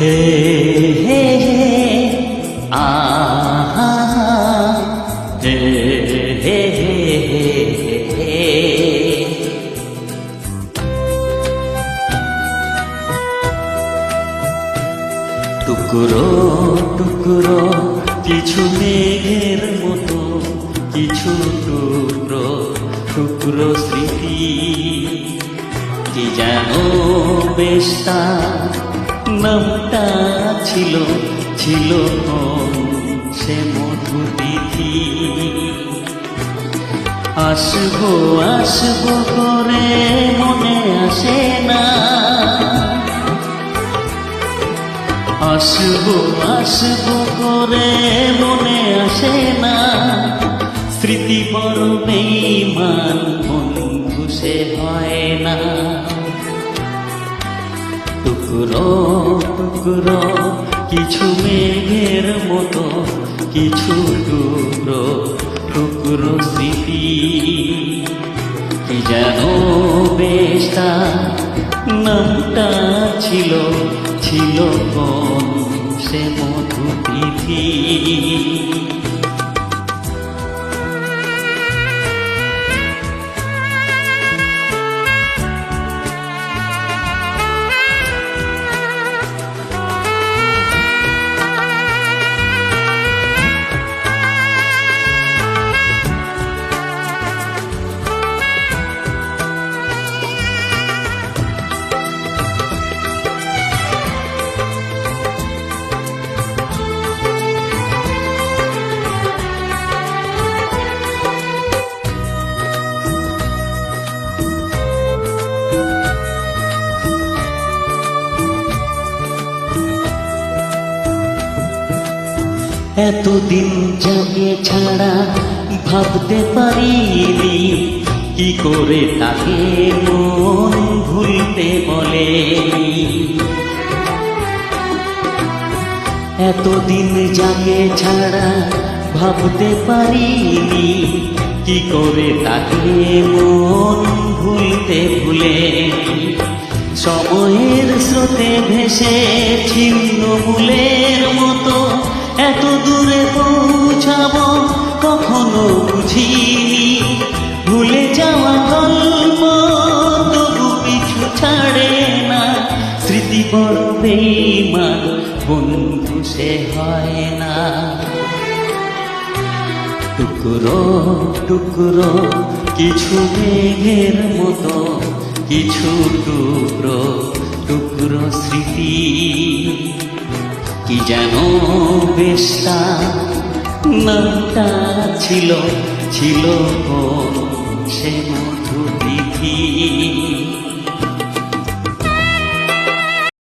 হে হে হে আহা হে হে হে হে। টুকরো টুকরো কিছু মেঘের মতো, কিছু টুকরো টুকরো স্মৃতি, কি যেন বেশ তার নামটা ছিল, ছিল সে মধুর তিথি। আসবো আসবো করে মনে আসে না, আসবো আসবো করে মনে আসে না, স্মৃতি বড় বেঈমান বন্ধু সে হয় না। টুকরো টুকরো কিছু মেঘের মতো, কিছু টুকরো টুকরো স্মৃতি, কি যেন বেশ তার নামটা ছিল, ছিল কোন সে মধুর তিথি। এতদিন যাকে ছাড়া ভাবতে পারিনি, কি করে তাকে মন ভুলতে বলে। এতদিন যাকে ছাড়া ভাবতে পারিনি, কি করে তাকে মন ভুলতে ভুলে। সময়ের স্রোতে ভেসে ছিন্ন মূলের মতো এত দূরে পৌঁছাবো কখনো বুঝিনি। ভুলে যাওয়া গল্প তবু পিছু ছাড়ে না, স্মৃতি বড় বেঈমান বন্ধু সে হয় না। টুকরো টুকরো কিছু মেঘের মতো, কিছু টুকরো টুকরো স্মৃতি, কি যেন বেশ তার নামটা ছিল, ছিল সে মধুর তিথি।